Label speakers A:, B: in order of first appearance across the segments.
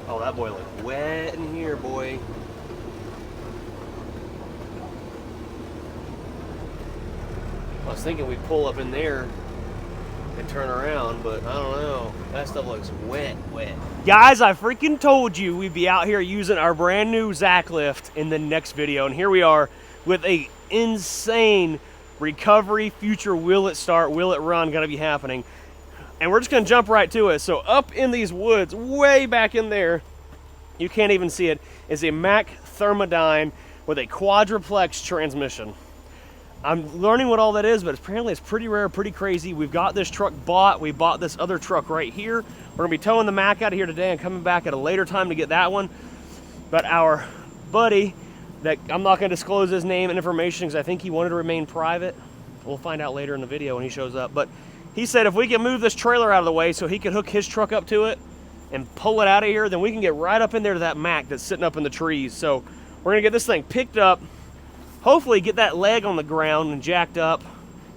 A: Oh, that boy looked wet in here, boy. I was thinking we'd pull up in there and turn around, but I don't know. That stuff looks wet. Guys, I freaking told you we'd be out here using our brand new Zach lift in the next video, and here we are with a insane recovery future will it start, will it run gonna be happening. And we're just gonna jump right to it. So up in these woods, way back in there, you can't even see it, is a Mack Thermodyne with a quadruplex transmission. I'm learning what all that is, but apparently it's pretty rare, pretty crazy. We've got this truck bought. We bought this other truck right here. We're gonna be towing the Mack out of here today and coming back at a later time to get that one. But our buddy, that I'm not gonna disclose his name and information because I think he wanted to remain private. We'll find out later in the video when he shows up. But he said if we can move this trailer out of the way so he can hook his truck up to it and pull it out of here, then we can get right up in there to that Mack that's sitting up in the trees. So we're gonna get this thing picked up, hopefully get that leg on the ground and jacked up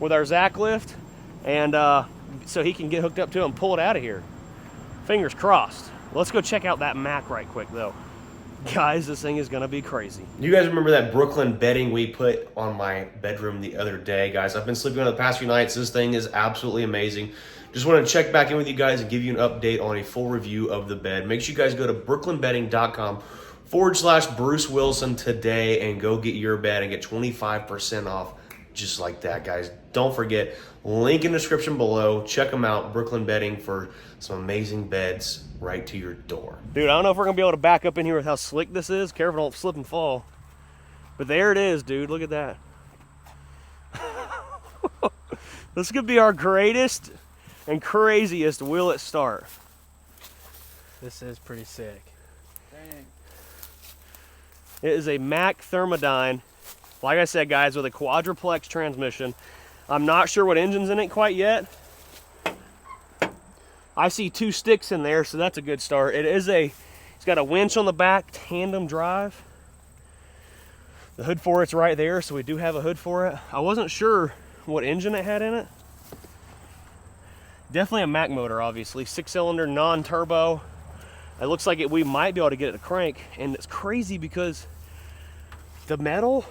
A: with our Zach lift, and so he can get hooked up to it and pull it out of here. Fingers crossed. Let's go check out that Mack right quick though. Guys, this thing is gonna be crazy. You guys remember that Brooklyn bedding we put on my bedroom the other day? Guys, I've been sleeping on it the past few nights. This thing is absolutely amazing. Just want to check back in with you guys and give you an update on a full review of the bed. Make sure you guys go to brooklynbedding.com/Bruce Wilson today and go get your bed and get 25% off just like that, guys. Don't forget, link in the description below. Check them out, Brooklyn Bedding, for some amazing beds right to your door. Dude, I don't know if we're gonna be able to back up in here with how slick this is. Careful, don't slip and fall. But there it is, dude. Look at that. This could be our greatest and craziest will it start.
B: This is pretty sick.
C: Dang.
A: It is a Mack Thermodyne, like I said, guys, with a quadruplex transmission. I'm not sure what engine's in it quite yet. I see 2 sticks in there, so that's a good start. It's got a winch on the back, tandem drive. The hood for it's right there, so we do have a hood for it. I wasn't sure what engine it had in it. Definitely a Mack motor, obviously. 6-cylinder, non-turbo. It looks like we might be able to get it to crank, and it's crazy because the metal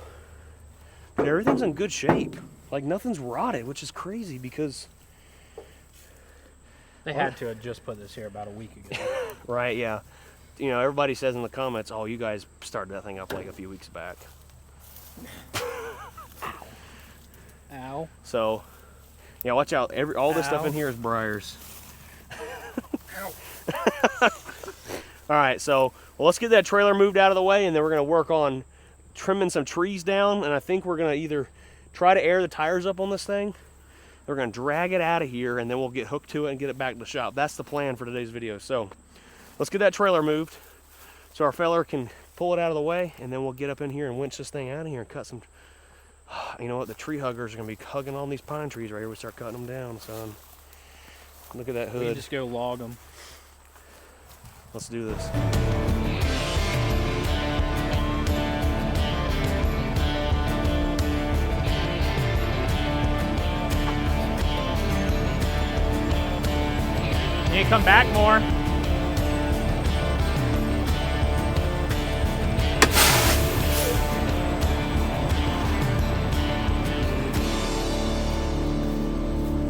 A: and everything's in good shape. Like nothing's rotted, which is crazy because
B: They had to have just put this here about a week ago.
A: right, yeah. You know, everybody says in the comments, oh, you guys started that thing up like a few weeks back.
B: Ow.
A: So, yeah, watch out. All this stuff in here is briars. All right, so let's get that trailer moved out of the way, and then we're going to work on trimming some trees down, and I think we're going to either try to air the tires up on this thing. We're going to drag it out of here, and then we'll get hooked to it and get it back to the shop. That's the plan for today's video. So let's get that trailer moved so our feller can pull it out of the way, and then we'll get up in here and winch this thing out of here and cut some. You know what? The tree huggers are going to be hugging on these pine trees right here. We start cutting them down, son. Look at that hood.
B: We can just go log them.
A: Let's do this.
B: You need to come back more.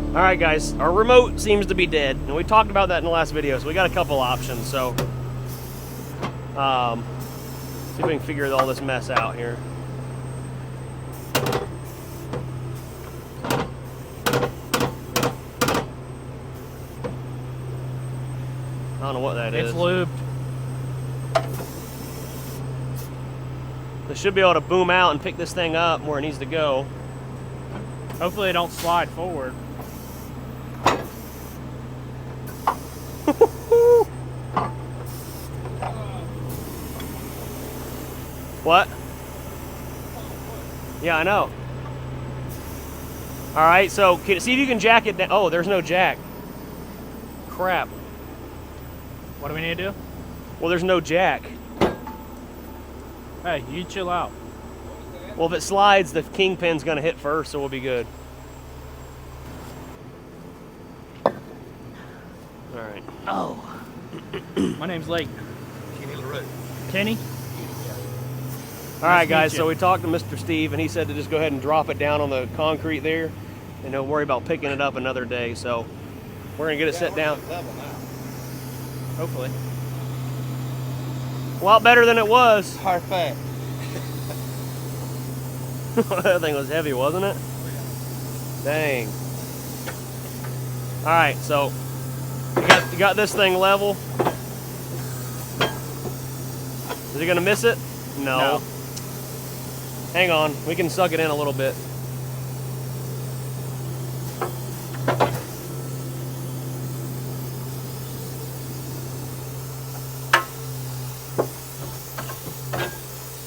A: All right, guys, our remote seems to be dead, and we talked about that in the last video, so we got a couple options. So, see if we can figure all this mess out here. I don't know what that is.
B: It's lubed.
A: They should be able to boom out and pick this thing up where it needs to go.
B: Hopefully it don't slide forward.
A: What? Yeah, I know. All right, so see if you can jack it down. Oh, there's no jack. Crap.
B: What do we need to do?
A: Well, there's no jack.
B: Hey, you chill out.
A: Well, if it slides, the kingpin's gonna hit first, so we'll be good. All right.
B: Oh. My name's Lake.
C: road.
B: Kenny?
A: All right,
B: Nice to
A: guys,
B: meet
A: so
B: you.
A: we talked to Mr. Steve, and he said to just go ahead and drop it down on the concrete there, and don't worry about picking it up another day. So we're going to get it set down.
C: Level now.
B: Hopefully.
A: A lot better than it was.
C: Perfect.
A: That thing was heavy, wasn't it? Dang. All right, so you got this thing level. Is it gonna miss it? No. Hang on, we can suck it in a little bit.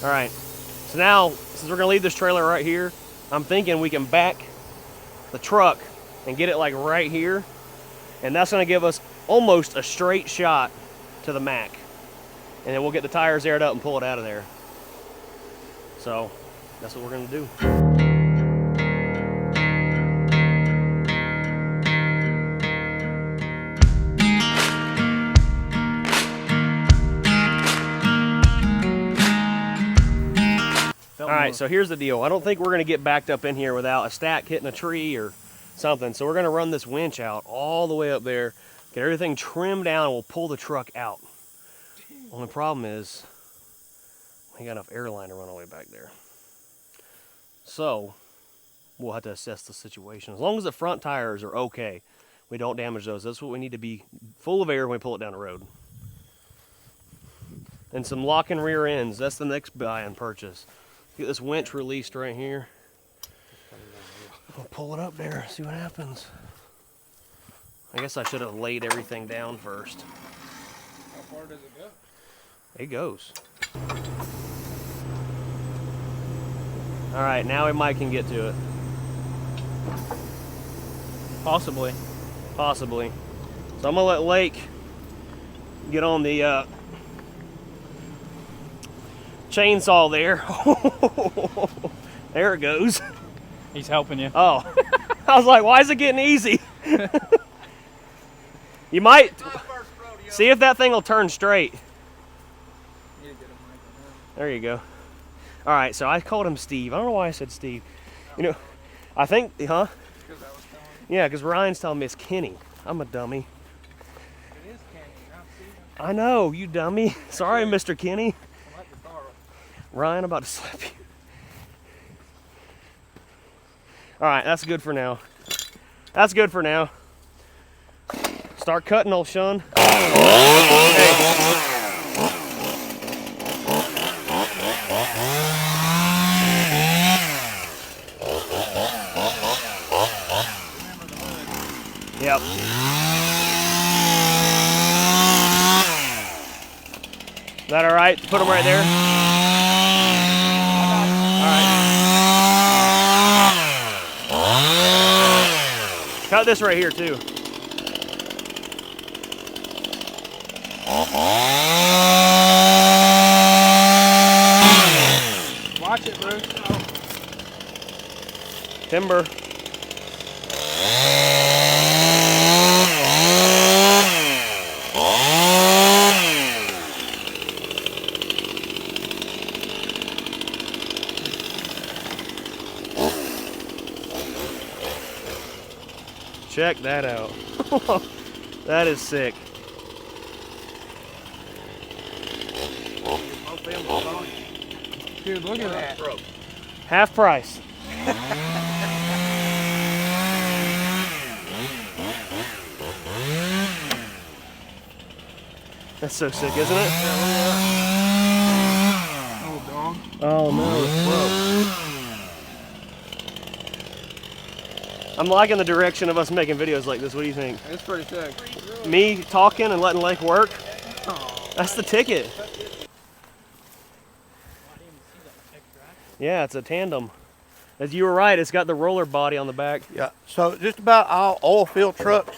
A: All right, so now, since we're gonna leave this trailer right here, I'm thinking we can back the truck and get it like right here, and that's gonna give us almost a straight shot to the Mack. And then we'll get the tires aired up and pull it out of there. So, that's what we're gonna do. All right, so here's the deal. I don't think we're gonna get backed up in here without a stack hitting a tree or something. So we're gonna run this winch out all the way up there, get everything trimmed down, and we'll pull the truck out. Only problem is, we got enough airline to run all the way back there. So, we'll have to assess the situation. As long as the front tires are okay, we don't damage those. That's what we need to be full of air when we pull it down the road. And some locking rear ends. That's the next buy and purchase. Get this winch released right here. We'll pull it up there, see what happens. I guess I should have laid everything down first.
C: How far does it go?
A: It goes. All right, now we might can get to it.
B: Possibly.
A: Possibly. So I'm gonna let Lake get on the chainsaw there. There it goes.
B: He's helping you.
A: Oh, I was like, why is it getting easy? You might see if that thing will turn straight. There you go. All right, so I called him Steve. I don't know why I said Steve. You know, I think, huh? Yeah, because Ryan's telling me it's Kenny. I'm a dummy.
C: It is Kenny, not Steven.
A: I know, you dummy. Sorry, Mr. Kenny. Ryan, I'm about to slap you. All right, that's good for now. That's good for now. Start cutting, old Sean. Hey. Yep. Is that all right? Put them right there. All right. Cut this right here too.
C: Watch it, Bruce.
A: Timber. Check that out. That is sick.
C: Dude, look at that.
A: Half price. That's so sick, isn't it?
C: Oh, dog.
A: Oh no, it's broke. I'm liking the direction of us making videos like this. What do you think?
C: It's pretty sick.
A: Me talking and letting Lake work? That's the ticket. Yeah, it's a tandem. As you were right, it's got the roller body on the back.
D: Yeah, so just about all oil field trucks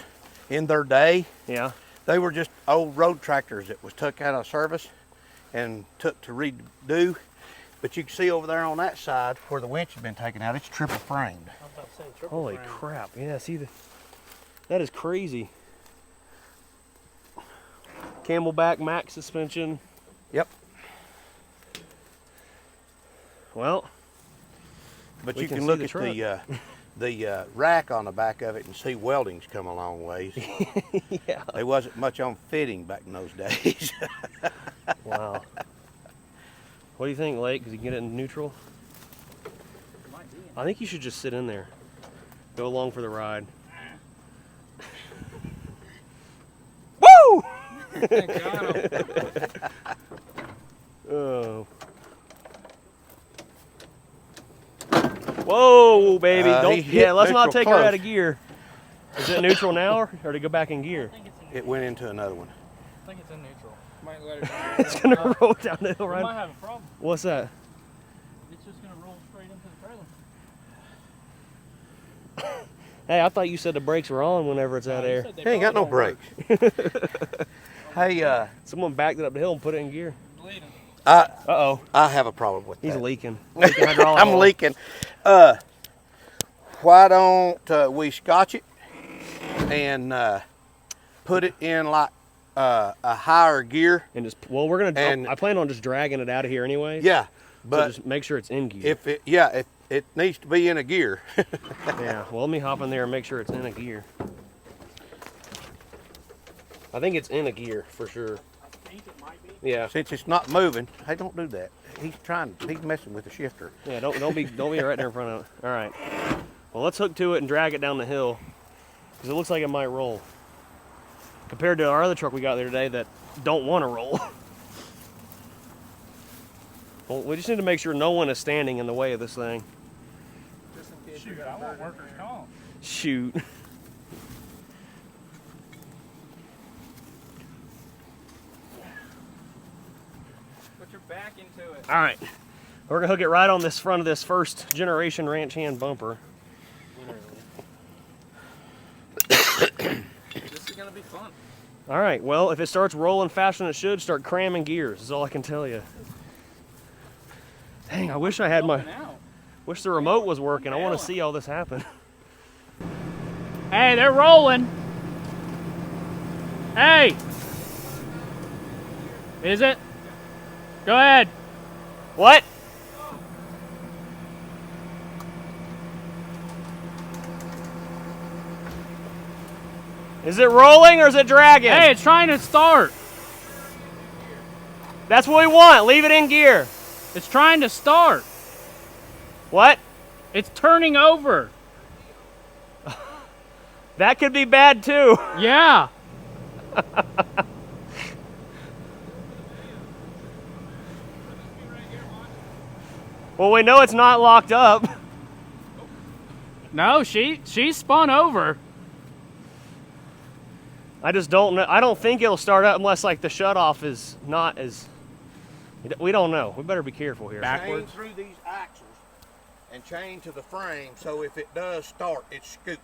D: in their day,
A: Yeah.
D: they were just old road tractors that was took out of service and took to redo. But you can see over there on that side where the winch has been taken out, it's triple framed.
A: Holy crap. Yeah, see, that is crazy. Camelback Mack suspension.
D: Yep.
A: Well,
D: But
A: we
D: you
A: can
D: can
A: see
D: look
A: the
D: at
A: truck.
D: the rack on the back of it and see welding's come a long ways.
A: Yeah.
D: There wasn't much on fitting back in those days.
A: Wow. What do you think, Lake? Cause you can get it in neutral? I think you should just sit in there. Go along for the ride. Woo!
C: Got him.
A: Oh. Whoa, baby!
D: He
A: Don't.
D: hit
A: Yeah, let's not
D: neutral
A: take her
D: close.
A: out of gear. Is it neutral now, or to go back in gear?
D: It went into another one.
B: I think it's in neutral.
C: Might let it down.
A: It's gonna roll down the hill,
B: We might
A: right?
B: have a problem.
A: What's that?
B: It's just gonna roll straight into the trailer.
A: Hey, I thought you said the brakes were on whenever it's out of air.
D: He ain't got no brakes. Hey,
A: Someone backed it up the hill and put it in gear.
C: Bleeding.
A: Uh-oh.
D: I have a problem with
A: He's
D: that.
A: leaking. Leaking hydraulic
D: I'm
A: oil.
D: leaking. Why don't we scotch it and put it in like a higher gear?
A: And just, well, we're gonna.
D: And-
A: I plan on just dragging it out of here anyway.
D: Yeah,
A: So
D: but
A: just make sure it's in gear.
D: if it needs to be in a gear.
A: Yeah. Well, let me hop in there and make sure it's in a gear. I think it's in a gear for sure.
B: I think it might be.
A: Yeah.
D: Since it's not moving, hey, don't do that. He's messing with the shifter.
A: Yeah. Don't be right there in front of it. All right. Well, let's hook to it and drag it down the hill because it looks like it might roll. Compared to our other truck we got there today that don't want to roll. Well, we just need to make sure no one is standing in the way of this thing.
C: Just in case.
B: Shoot, I want workers' comp.
A: Shoot.
C: Put your back into it.
A: All right. We're gonna hook it right on this front of this first generation ranch hand bumper.
C: This is gonna be fun.
A: All right. Well, if it starts rolling faster than it should, start cramming gears. Is all I can tell you. Dang, I wish I had my.
B: Helping out.
A: Wish the remote was working. I want to see all this happen.
B: Hey, they're rolling. Hey. Is it? Go ahead.
A: What? Is it rolling or is it dragging?
B: Hey, it's trying to start.
A: That's what we want. Leave it in gear.
B: It's trying to start.
A: What?
B: It's turning over.
A: That could be bad too.
B: Yeah.
A: Well, we know it's not locked up.
B: No, she spun over.
A: I just don't know. I don't think it'll start up unless like the shutoff is not as. We don't know. We better be careful here.
D: Chain through these axles and chain to the frame, so if it does start, it's scooting.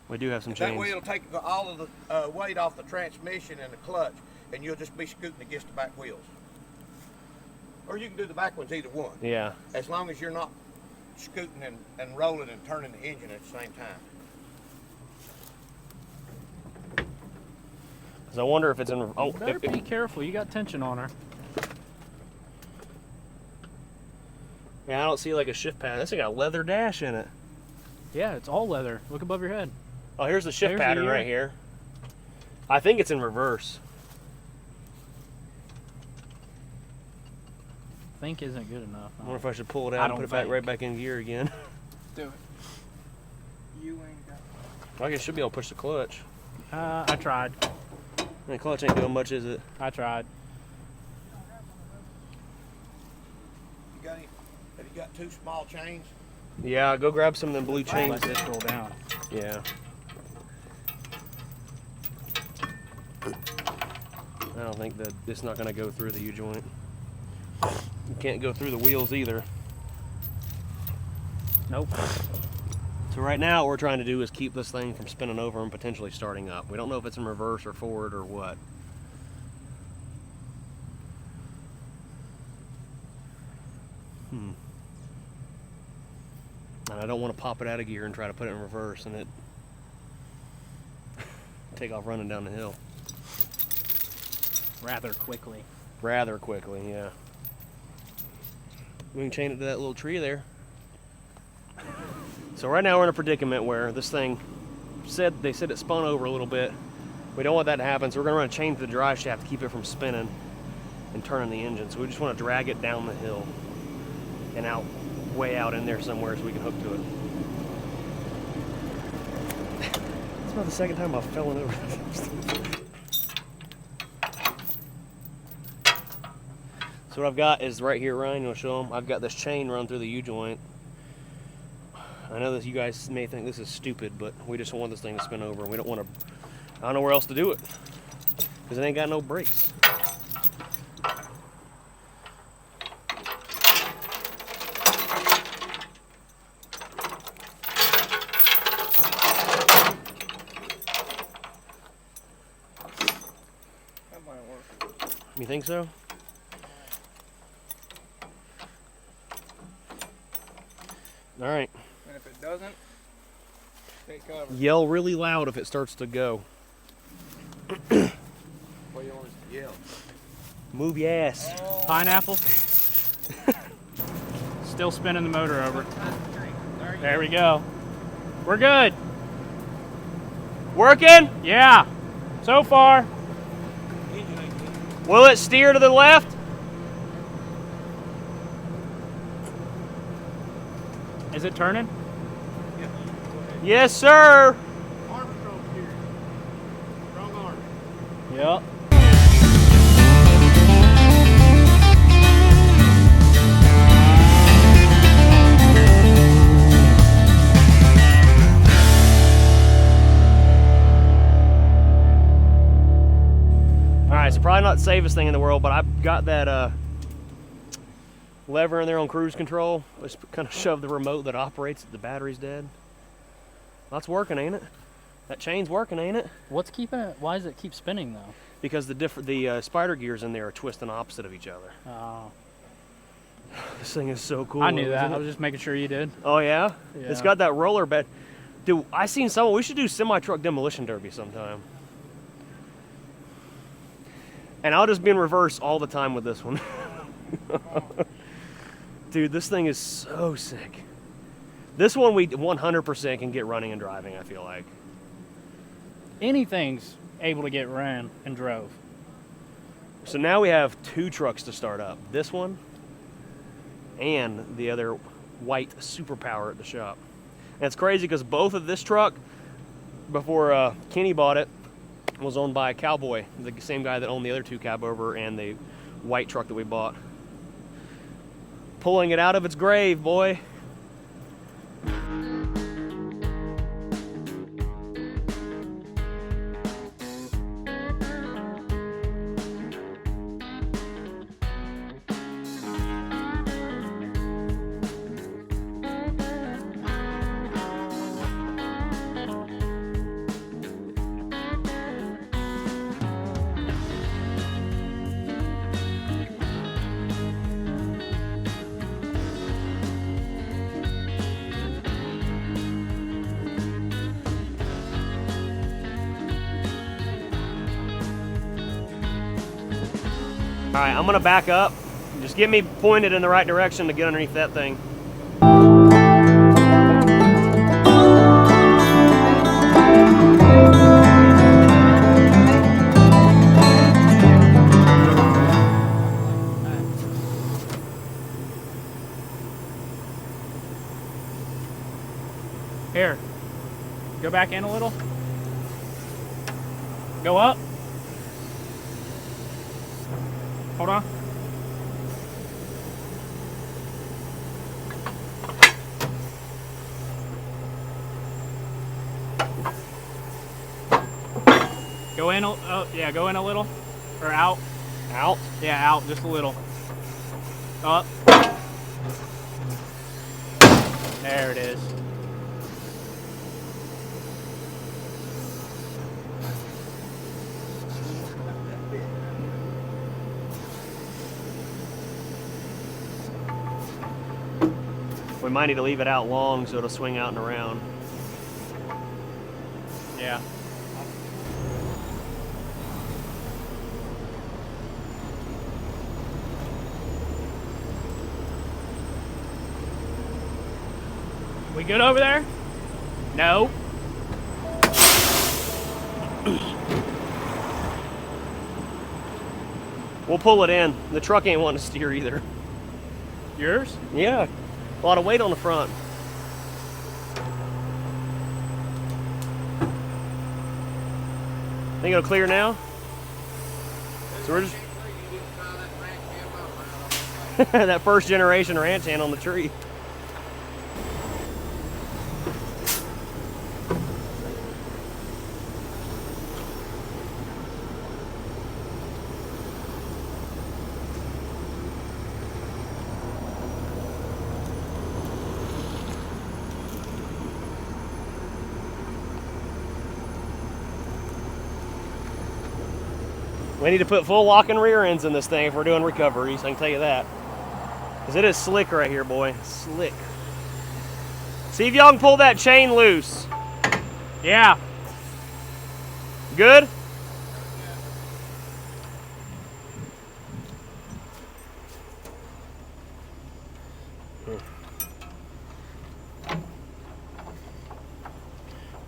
A: We do have some
D: That
A: chains.
D: way it'll take all of the weight off the transmission and the clutch, and you'll just be scooting against the back wheels. Or you can do the back ones, either one.
A: Yeah.
D: As long as you're not scooting and rolling and turning the engine at the same time.
A: So I wonder if it's in. Oh,
B: Better be careful. You got tension on her.
A: yeah, I don't see like a shift pattern. This thing got a leather dash in it.
B: Yeah, it's all leather. Look above your head.
A: Oh, here's the shift
B: There's the
A: pattern
B: gear.
A: right here. I think it's in reverse.
B: Think isn't good enough.
A: I wonder if I should pull it
B: I
A: out and
B: don't
A: put it back
B: think.
A: right back in gear again.
C: Do it. You ain't got.
A: I guess I should be able to push the clutch.
B: I tried.
A: The clutch ain't doing much, is it?
B: I tried.
D: Have you got two small chains?
A: Yeah, go grab some of them blue chains.
B: Let this roll down.
A: Yeah. I don't think that it's not going to go through the U-joint. You can't go through the wheels either.
B: Nope.
A: So right now what we're trying to do is keep this thing from spinning over and potentially starting up. We don't know if it's in reverse or forward or what. And I don't want to pop it out of gear and try to put it in reverse and it take off running down the hill.
B: Rather quickly.
A: Rather quickly, yeah. We can chain it to that little tree there. So right now we're in a predicament where this thing they said it spun over a little bit. We don't want that to happen, so we're gonna run a chain to the drive shaft to keep it from spinning and turning the engine. So we just want to drag it down the hill and out, way out in there somewhere so we can hook to it. It's about the second time I've fallen over. So what I've got is right here, Ryan, you want to show them? I've got this chain run through the U-joint. I know that you guys may think this is stupid, but we just want this thing to spin over, and we don't want to, I don't know where else to do it, because it ain't got no brakes.
C: That might work.
A: You think so? All right.
C: And if it doesn't, take cover.
A: Yell really loud if it starts to go.
C: What do you want us to yell?
A: Move your ass.
B: Pineapple. Still spinning the motor over. There we go. We're good.
A: Working?
B: Yeah. So far.
A: Will it steer to the left?
B: Is it turning?
A: Yes, sir.
B: Yep.
A: All right, so probably not the safest thing in the world, but I've got that lever in there on cruise control. Let's kind of shove the remote that operates it. The battery's dead. That's working, ain't it? That chain's working, ain't it?
B: What's keeping it? Why does it keep spinning though?
A: Because the spider gears in there are twisting opposite of each other.
B: Oh.
A: This thing is so cool.
B: I knew that.
A: isn't
B: I
A: it?
B: was just making sure you did.
A: Oh yeah?
B: Yeah.
A: It's got that roller bed. Dude, I seen someone. We should do semi-truck demolition derby sometime. And I'll just be in reverse all the time with this one. Dude, this thing is so sick. This one we 100% can get running and driving, I feel like.
B: Anything's able to get ran and drove.
A: So now we have two trucks to start up. This one and the other white superpower at the shop. And it's crazy because both of this truck, before Kenny bought it, was owned by a Cowboy, the same guy that owned the other two cab over and the white truck that we bought. Pulling it out of its grave, boy. All right, I'm gonna back up. Just get me pointed in the right direction to get underneath that thing.
B: Here. Go back in a little. Go up. Hold on. Go in, yeah, go in a little. Or out.
A: Out?
B: Yeah, out, just a little. Up. There it is.
A: We might need to leave it out long so it'll swing out and around.
B: Yeah. We good over there? No.
A: We'll pull it in. The truck ain't wanting to steer either.
B: Yours?
A: Yeah, a lot of weight on the front. Think it'll clear now? So we're just that first generation ranch hand on the tree. We need to put full lock and rear ends in this thing if we're doing recoveries, I can tell you that. Because it is slick right here, boy. Slick. See if y'all can pull that chain loose.
B: Yeah.
A: Good?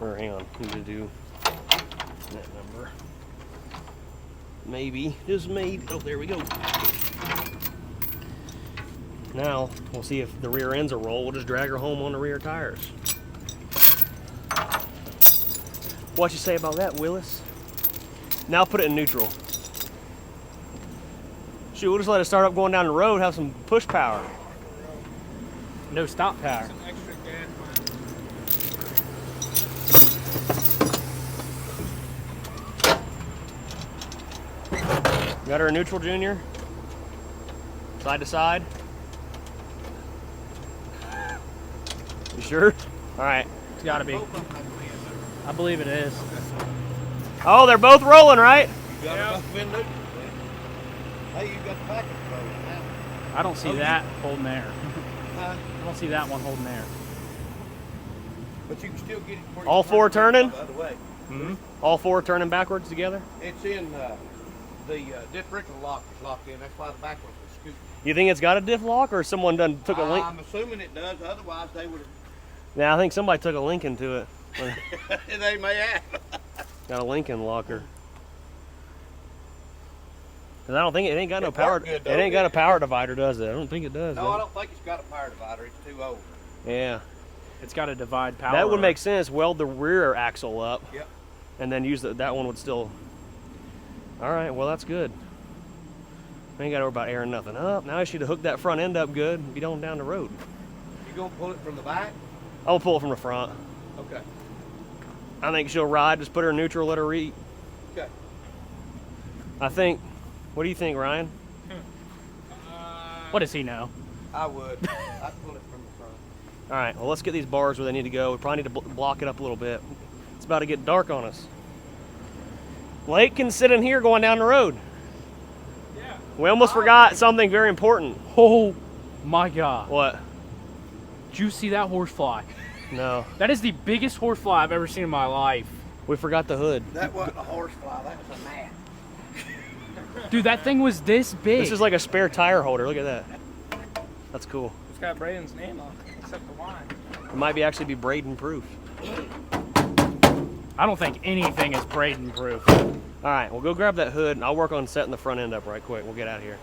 A: Or hang on, need to do that number. Maybe, just maybe. Oh, there we go. Now, we'll see if the rear ends will roll. We'll just drag her home on the rear tires. What you say about that, Willis? Now put it in neutral. Shoot, we'll just let it start up going down the road, have some push power.
B: No stop power.
C: Some extra gas.
A: Got her in neutral, Junior? Side to side? You sure? All right.
B: It's gotta be. I believe it is.
A: Oh, they're both rolling, right?
D: You got enough window? Hey, you got the package rolling now.
B: I don't see that holding there.
D: Huh?
B: I don't see that one holding there.
D: But you can still get it where
A: All
D: you
A: four
D: turn
A: turning?
D: the other way.
B: Mm-hmm.
A: All four turning backwards together?
D: It's in the differential lock is locked in. That's why the back one's scooting.
A: You think it's got a diff lock, or someone done took a link?
D: I'm assuming it does. Otherwise, they would have.
A: Yeah, I think somebody took a Lincoln to it.
D: They may have.
A: Got a Lincoln locker. Cause I don't think it ain't got no power.
D: Good,
A: It
D: though,
A: ain't got a power divider, does it? I don't think it does.
D: No,
A: does
D: I
A: it?
D: don't think it's got a power divider. It's too old.
A: Yeah,
B: It's got to divide power.
A: that would make sense. Weld the rear axle up,
D: Yep.
A: and then use that one would still. All right, well that's good. We ain't got to worry about airing nothing up. Now I should have hooked that front end up good and be on down the road.
D: You gonna pull it from the back?
A: I'll pull it from the front.
D: Okay.
A: I think she'll ride. Just put her in neutral, let her read.
D: Okay.
A: I think. What do you think, Ryan?
B: What does he know?
D: I would. I'd pull it from the front.
A: All right, well, let's get these bars where they need to go. We probably need to block it up a little bit. It's about to get dark on us. Lake can sit in here going down the road.
C: Yeah.
A: We almost forgot something very important.
B: Oh my God.
A: What?
B: Did you see that horsefly?
A: No.
B: That is the biggest horsefly I've ever seen in my life.
A: We forgot the hood.
D: That wasn't a horsefly. That was a gnat.
B: Dude, that thing was this big.
A: This is like a spare tire holder. Look at that. That's cool.
C: It's got Braden's name on it, except the wine.
A: It might actually be Braden proof.
B: I don't think anything is Braden proof.
A: All right, we'll go grab that hood, and I'll work on setting the front end up right quick. We'll get out of here.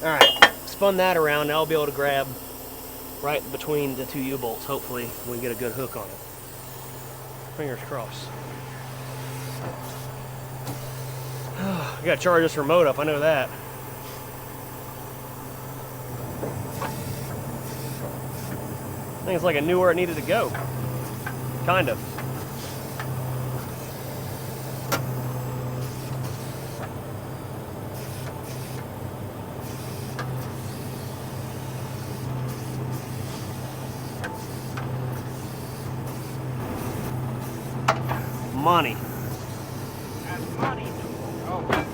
A: All right, spun that around. Now I'll be able to grab right between the two U-bolts. Hopefully, we can get a good hook on it. Fingers crossed. I gotta charge this remote up, I know that. I think it's like it knew where it needed to go. Kind of. Money.
C: That's money. Oh.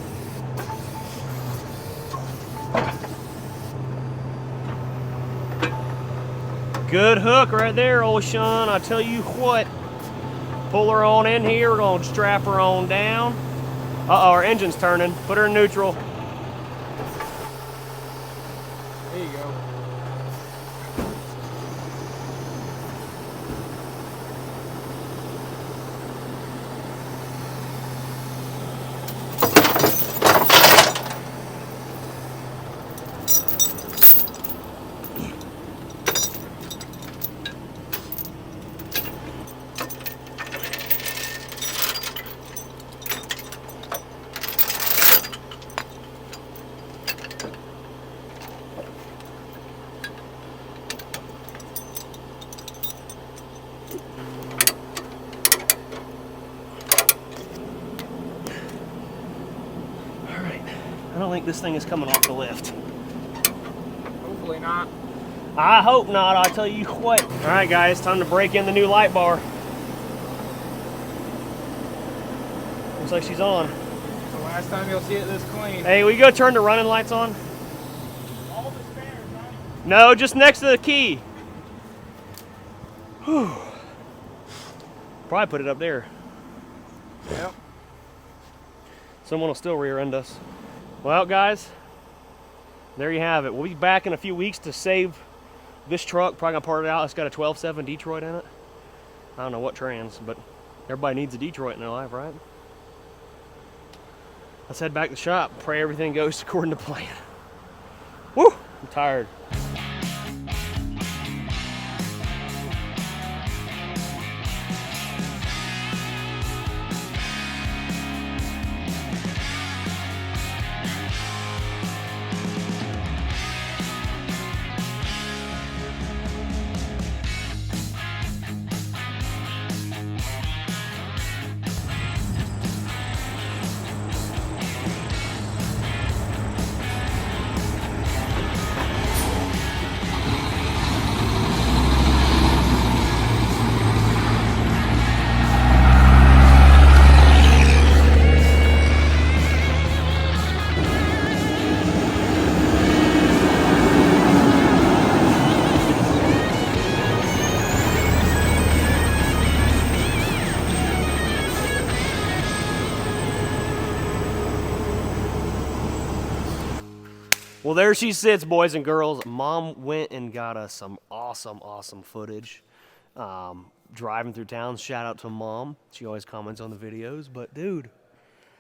A: Good hook right there, old Sean. I tell you what. Pull her on in here. We're gonna strap her on down. Uh-oh, our engine's turning. Put her in neutral.
C: There you go.
A: I don't think this thing is coming off the lift.
C: Hopefully not.
A: I hope not, I'll tell you what. All right, guys, time to break in the new light bar. Looks like she's on.
C: It's the last time you'll see it this clean.
A: Hey, we go turn the running lights on?
C: All the spares, right?
A: No, just next to the key. Whew. Probably put it up there.
C: Yep.
A: Someone will still rear end us. Well, guys, there you have it. We'll be back in a few weeks to save this truck. Probably gonna part it out. It's got a 12.7 Detroit in it. I don't know what trans, but everybody needs a Detroit in their life, right? Let's head back to the shop. Pray everything goes according to plan. Woo! I'm tired. Well, there she sits, boys and girls. Mom went and got us some awesome footage. Driving through town, shout out to Mom. She always comments on the videos, but dude,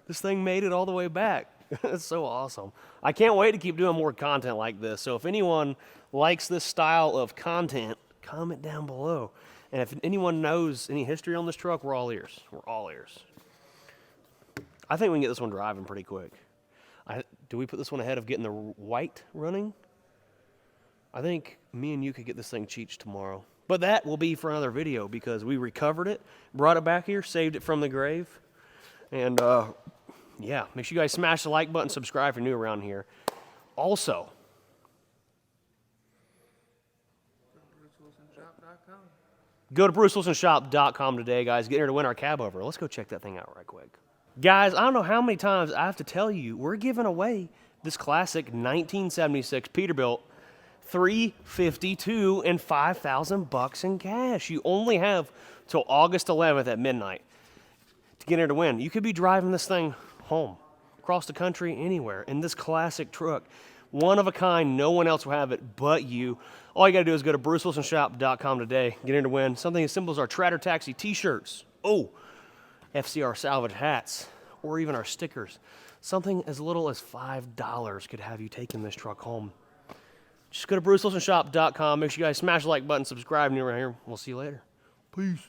A: this thing made it all the way back. It's so awesome. I can't wait to keep doing more content like this. So if anyone likes this style of content, comment down below. And if anyone knows any history on this truck, we're all ears. We're all ears. I think we can get this one driving pretty quick. Do we put this one ahead of getting the white running? I think me and you could get this thing cheeched tomorrow. But that will be for another video because we recovered it, brought it back here, saved it from the grave. And yeah, make sure you guys smash the like button, subscribe if you're new around here. Also, go to BruceWilsonShop.com today, guys. Get here to win our cab over. Let's go check that thing out right quick. Guys, I don't know how many times I have to tell you, we're giving away this classic 1976 Peterbilt 352 and $5,000 in cash. You only have till August 11th at midnight to get here to win. You could be driving this thing home, across the country, anywhere, in this classic truck. One of a kind, no one else will have it but you. All you gotta do is go to BruceWilsonShop.com today, get in to win something as simple as our Tratter Taxi t-shirts. Oh, FCR salvage hats, or even our stickers. Something as little as $5 could have you taking this truck home. Just go to BruceWilsonShop.com. Make sure you guys smash the like button, subscribe, and you're right here. We'll see you later. Peace.